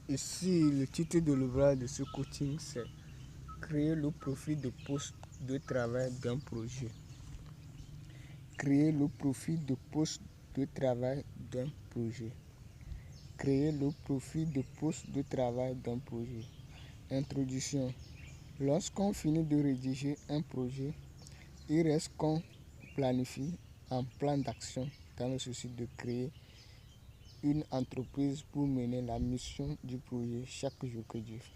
Ici, le titre de l'ouvrage de ce coaching, c'est créer le profil de poste de travail d'un projet. Créer le profil de poste de travail d'un projet. Créer le profil de poste de travail d'un projet. Introduction. Lorsqu'on finit de rédiger un projet, il reste qu'on planifie un plan d'action dans le souci de créer une entreprise pour mener la mission du projet chaque jour que Dieu fait.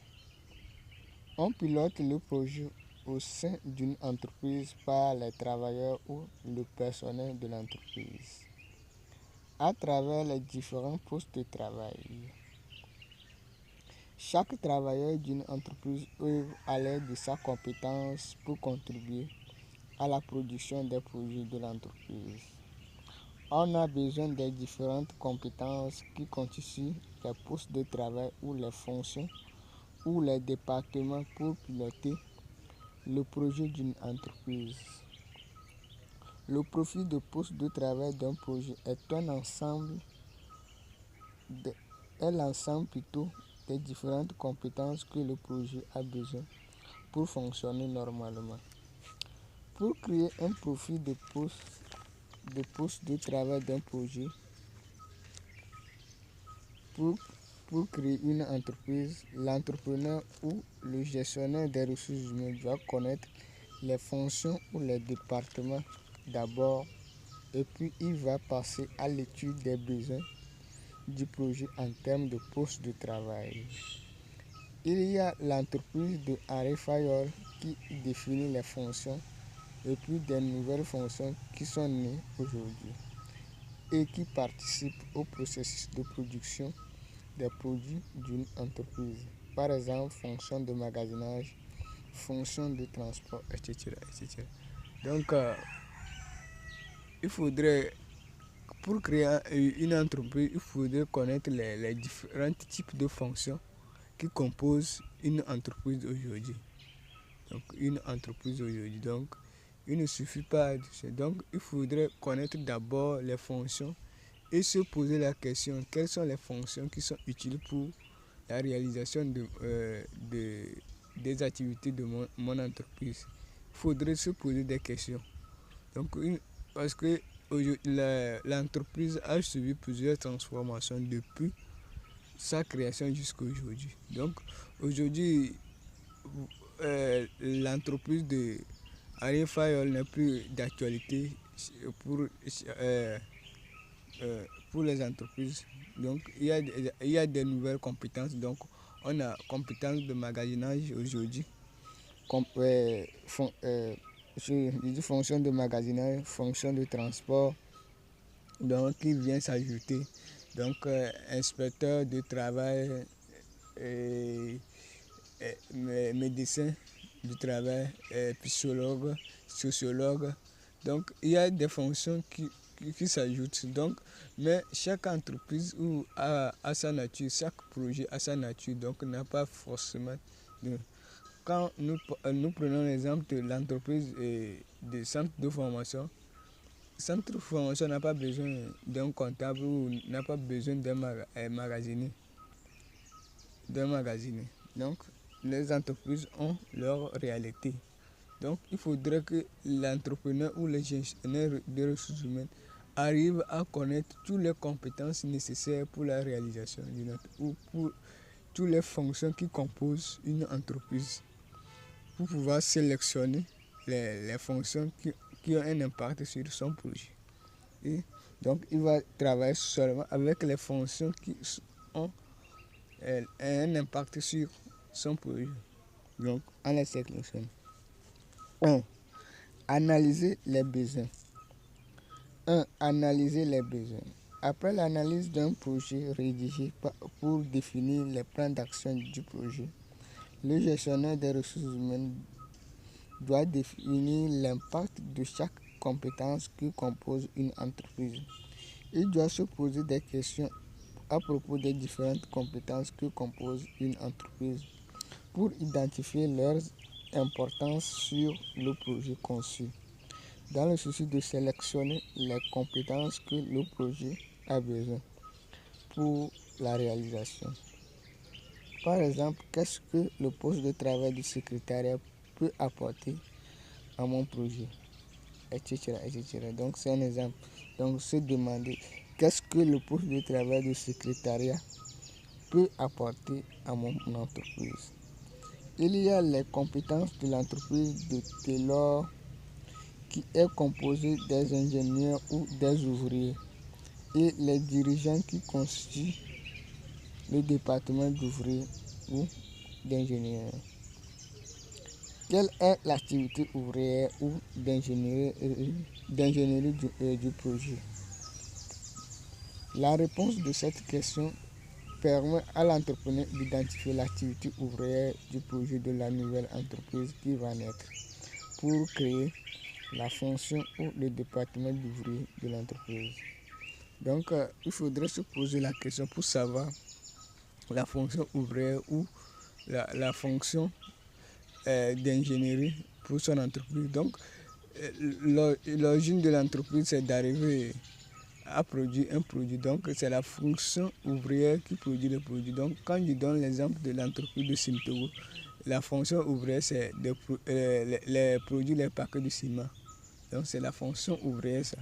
On pilote le projet au sein d'une entreprise par les travailleurs ou le personnel de l'entreprise à travers les différents postes de travail. Chaque travailleur d'une entreprise œuvre à l'aide de sa compétence pour contribuer à la production des projets de l'entreprise. On a besoin des différentes compétences qui constituent les postes de travail ou les fonctions ou les départements pour piloter le projet d'une entreprise. Le profil de poste de travail d'un projet est l'ensemble plutôt des différentes compétences que le projet a besoin pour fonctionner normalement. Pour créer un profil de poste de travail d'un projet, pour créer une entreprise, l'entrepreneur ou le gestionnaire des ressources humaines doit connaître les fonctions ou les départements d'abord et puis il va passer à l'étude des besoins du projet en termes de poste de travail. Il y a l'entreprise de Henri Fayol qui définit les fonctions et puis des nouvelles fonctions qui sont nées aujourd'hui et qui participent au processus de production des produits d'une entreprise. Par exemple, fonction de magasinage, fonction de transport, etc. etc. Donc, il faudrait, pour créer une entreprise, il faudrait connaître les différents types de fonctions qui composent une entreprise aujourd'hui. Donc, une entreprise aujourd'hui. Donc, il ne suffit pas de ça. Donc, il faudrait connaître d'abord les fonctions et se poser la question, quelles sont les fonctions qui sont utiles pour la réalisation des activités de mon entreprise. Il faudrait se poser des questions. Donc, parce que l'entreprise a subi plusieurs transformations depuis sa création jusqu'à aujourd'hui. Donc, aujourd'hui, l'entreprise de Henri Fayol n'est plus d'actualité pour, pour les entreprises. Donc, il y a des nouvelles compétences. Donc, on a compétences de magasinage aujourd'hui. Fonction de magasinage, fonction de transport, donc qui vient s'ajouter. Donc, inspecteur de travail, médecin du travail, psychologue, sociologue. Donc, il y a des fonctions qui s'ajoutent. Donc, mais chaque entreprise a sa nature, chaque projet a sa nature, donc n'a pas forcément de... Quand nous prenons l'exemple de l'entreprise et des centres de formation, le centre de formation n'a pas besoin d'un comptable ou n'a pas besoin d'un magasinier. Donc, les entreprises ont leur réalité. Donc, il faudrait que l'entrepreneur ou le gestionnaire des ressources humaines arrive à connaître toutes les compétences nécessaires pour la réalisation ou pour toutes les fonctions qui composent une entreprise pour pouvoir sélectionner les fonctions qui ont un impact sur son projet. Et donc, il va travailler seulement avec les fonctions qui ont un impact sur son projet. Donc, on les sélectionne. 1. Analyser les besoins. 1. Analyser les besoins. Après l'analyse d'un projet rédigé pour définir les plans d'action du projet, le gestionnaire des ressources humaines doit définir l'impact de chaque compétence qui compose une entreprise. Il doit se poser des questions à propos des différentes compétences qui composent une entreprise pour identifier leur importance sur le projet conçu, dans le souci de sélectionner les compétences que le projet a besoin pour la réalisation. Par exemple, qu'est-ce que le poste de travail du secrétariat peut apporter à mon projet, etc., etc. Donc, c'est un exemple. Donc, se demander qu'est-ce que le poste de travail du secrétariat peut apporter à mon entreprise. Il y a les compétences de l'entreprise de Taylor qui est composée des ingénieurs ou des ouvriers et les dirigeants qui constituent le département d'ouvriers ou d'ingénieurs. Quelle est l'activité ouvrière ou d'ingénierie du projet? La réponse de cette question permet à l'entrepreneur d'identifier l'activité ouvrière du projet de la nouvelle entreprise qui va naître pour créer la fonction ou le département d'ouvriers de l'entreprise. Donc, il faudrait se poser la question pour savoir la fonction ouvrière ou la fonction d'ingénierie pour son entreprise. Donc, l'origine de l'entreprise, c'est d'arriver à produire un produit. Donc, c'est la fonction ouvrière qui produit le produit. Donc, quand je donne l'exemple de l'entreprise de Simtogo, la fonction ouvrière, c'est les produits, les paquets de ciment. Donc, c'est la fonction ouvrière, ça,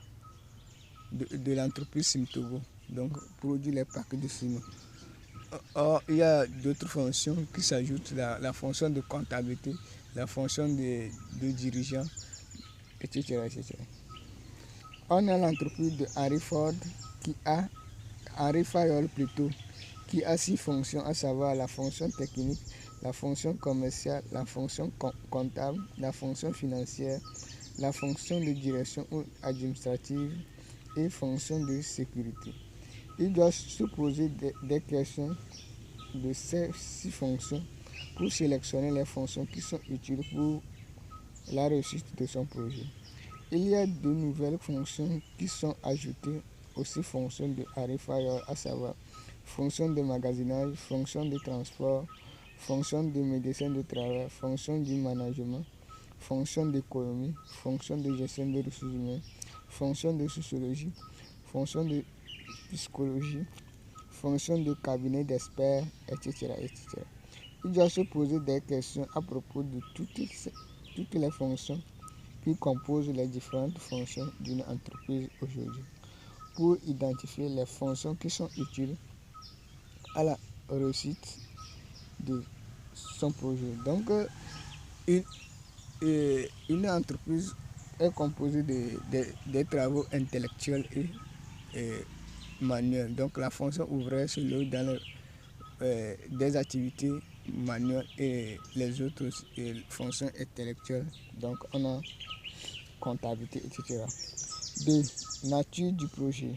de l'entreprise Simtogo. Donc, produire les paquets de ciment. Or, il y a d'autres fonctions qui s'ajoutent, la fonction de comptabilité, la fonction de dirigeant, etc., etc. On a l'entreprise de Henry Ford Henry Fayol plutôt, qui a 6 fonctions, à savoir la fonction technique, la fonction commerciale, la fonction comptable, la fonction financière, la fonction de direction ou administrative et fonction de sécurité. Il doit se poser des questions de ces 6 fonctions pour sélectionner les fonctions qui sont utiles pour la réussite de son projet. Il y a de nouvelles fonctions qui sont ajoutées aux 6 fonctions de Henry Fayol, à savoir fonction de magasinage, fonction de transport, fonction de médecin de travail, fonction du management, fonction d'économie, fonction de gestion des ressources humaines, fonction de sociologie, fonction de psychologie, fonction de cabinet d'experts, etc., etc. Il doit se poser des questions à propos de toutes les fonctions qui composent les différentes fonctions d'une entreprise aujourd'hui pour identifier les fonctions qui sont utiles à la réussite de son projet. Donc, une entreprise est composée des travaux intellectuels et manuels. Donc, la fonction ouvrière se loge dans des activités manuelles et les autres fonctions intellectuelles. Donc, on a comptabilité, etc. 2. Nature du projet.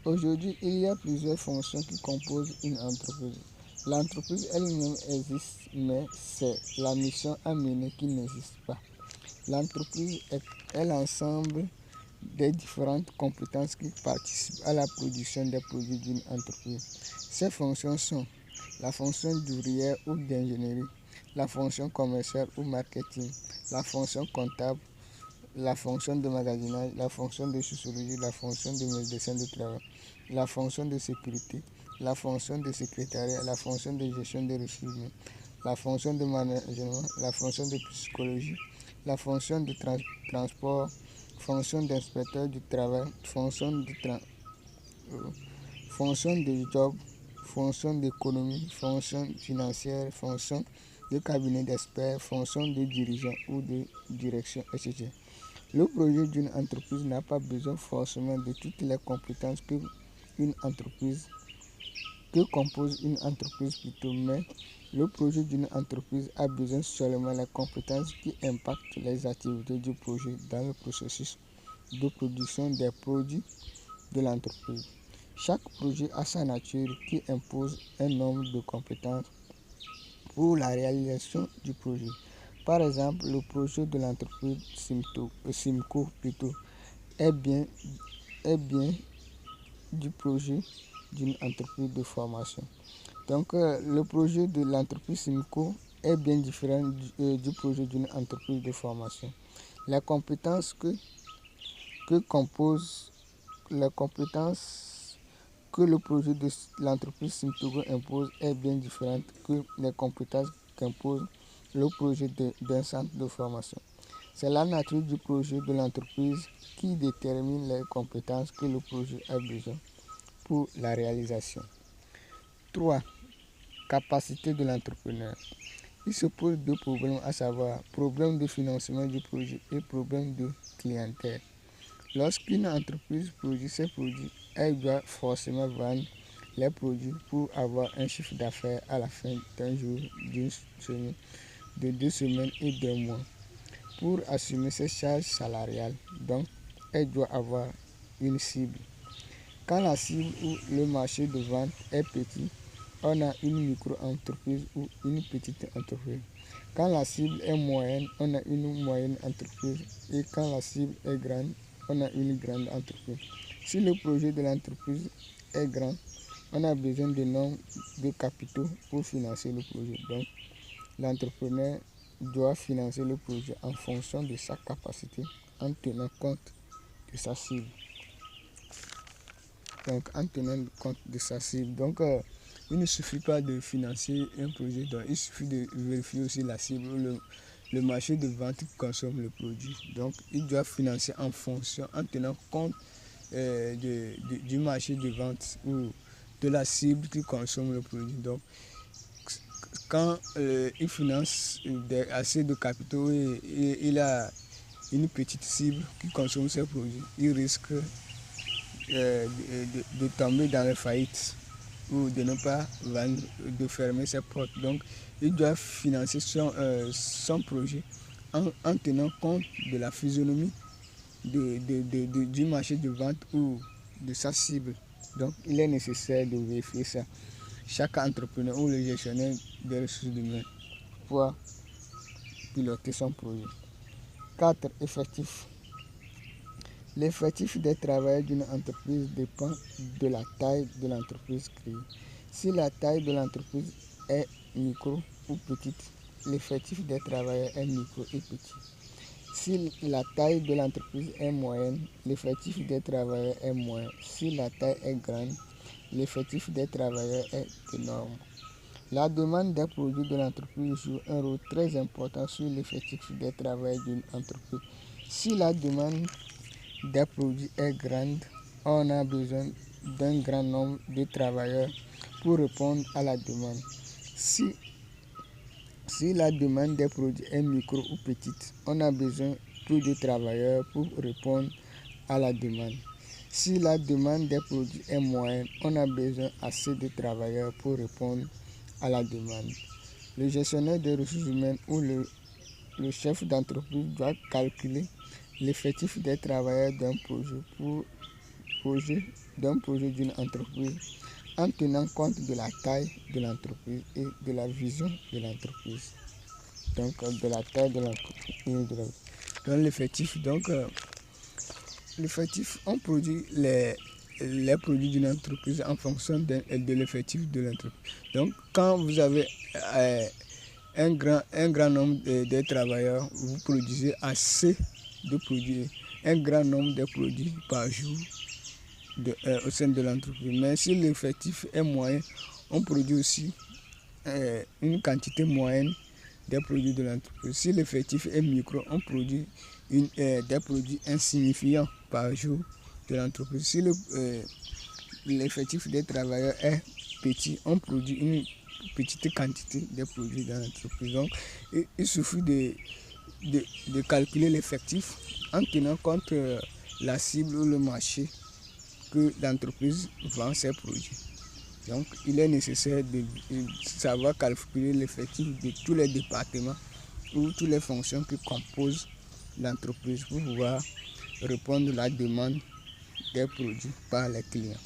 Aujourd'hui, il y a plusieurs fonctions qui composent une entreprise. L'entreprise elle-même existe, mais c'est la mission à mener qui n'existe pas. L'entreprise est l'ensemble des différentes compétences qui participent à la production des produits d'une entreprise. Ces fonctions sont la fonction d'ouvrière ou d'ingénierie, la fonction commerciale ou marketing, la fonction comptable, la fonction de magasinage, la fonction de sociologie, la fonction de médecin de travail, la fonction de sécurité, la fonction de secrétariat, la fonction de gestion des ressources humaines, la fonction de management, la fonction de psychologie, la fonction de transport, fonction d'inspecteur du travail, fonction de job, fonction d'économie, fonction financière, fonction de cabinet d'experts, fonction de dirigeant ou de direction, etc. Le projet d'une entreprise n'a pas besoin forcément de toutes les compétences que compose une entreprise plutôt, mais le projet d'une entreprise a besoin seulement des compétences qui impactent les activités du projet dans le processus de production des produits de l'entreprise. Chaque projet a sa nature qui impose un nombre de compétences pour la réalisation du projet. Par exemple, le projet de l'entreprise Simco est bien du projet d'une entreprise de formation. Donc, le projet de l'entreprise Simco est bien différent du projet d'une entreprise de formation. Les compétences que composent les compétences que le projet de l'entreprise Simtogo impose est bien différente que les compétences qu'impose le projet d'un centre de formation. C'est la nature du projet de l'entreprise qui détermine les compétences que le projet a besoin pour la réalisation. 3. Capacité de l'entrepreneur. Il se pose deux problèmes, à savoir problème de financement du projet et problème de clientèle. Lorsqu'une entreprise produit ses produits, elle doit forcément vendre les produits pour avoir un chiffre d'affaires à la fin d'un jour, d'une semaine, de 2 semaines et d'un mois. Pour assumer ses charges salariales, donc, elle doit avoir une cible. Quand la cible ou le marché de vente est petit, on a une micro-entreprise ou une petite entreprise. Quand la cible est moyenne, on a une moyenne entreprise. Et quand la cible est grande, on a une grande entreprise. Si le projet de l'entreprise est grand, on a besoin de nombre de capitaux pour financer le projet. Donc, l'entrepreneur doit financer le projet en fonction de sa capacité, en tenant compte de sa cible. Donc, il ne suffit pas de financer un projet, donc il suffit de vérifier aussi la cible, le marché de vente qui consomme le produit. Donc, il doit financer en fonction, en tenant compte du marché de vente ou de la cible qui consomme le produit. Donc, quand il finance assez de capitaux et il a une petite cible qui consomme ses produits, il risque de tomber dans la faillite ou de ne pas vendre, de fermer ses portes. Donc, il doit financer son projet en tenant compte de la physionomie du marché de vente ou de sa cible. Donc, il est nécessaire de vérifier ça. Chaque entrepreneur ou le gestionnaire des ressources humaines pour piloter son projet. 4. Effectifs. L'effectif des travailleurs d'une entreprise dépend de la taille de l'entreprise créée. Si la taille de l'entreprise est micro ou petite, l'effectif des travailleurs est micro et petit. Si la taille de l'entreprise est moyenne, l'effectif des travailleurs est moyen. Si la taille est grande, l'effectif des travailleurs est énorme. La demande des produits de l'entreprise joue un rôle très important sur l'effectif des travailleurs d'une entreprise. Si la demande des produits est grande, on a besoin d'un grand nombre de travailleurs pour répondre à la demande. Si la demande des produits est micro ou petite, on a besoin peu de travailleurs pour répondre à la demande. Si la demande des produits est moyenne, on a besoin assez de travailleurs pour répondre à la demande. Le gestionnaire des ressources humaines ou le chef d'entreprise doit calculer l'effectif des travailleurs d'un projet d'une entreprise en tenant compte de la taille de l'entreprise et de la vision de l'entreprise. Donc, de la taille de l'entreprise et de la... Donc, l'effectif, on produit les produits d'une entreprise en fonction de l'effectif de l'entreprise. Donc, quand vous avez un grand nombre de travailleurs, vous produisez assez de produits, un grand nombre de produits par jour au sein de l'entreprise. Mais si l'effectif est moyen, on produit aussi une quantité moyenne des produits de l'entreprise. Si l'effectif est micro, on produit des produits insignifiants par jour de l'entreprise. Si l'effectif des travailleurs est petit, on produit une petite quantité de produits dans l'entreprise. Donc, il suffit de calculer l'effectif en tenant compte la cible ou le marché que l'entreprise vend ses produits. Donc, il est nécessaire de savoir calculer l'effectif de tous les départements ou toutes les fonctions qui composent l'entreprise pour pouvoir répondre à la demande des produits par les clients.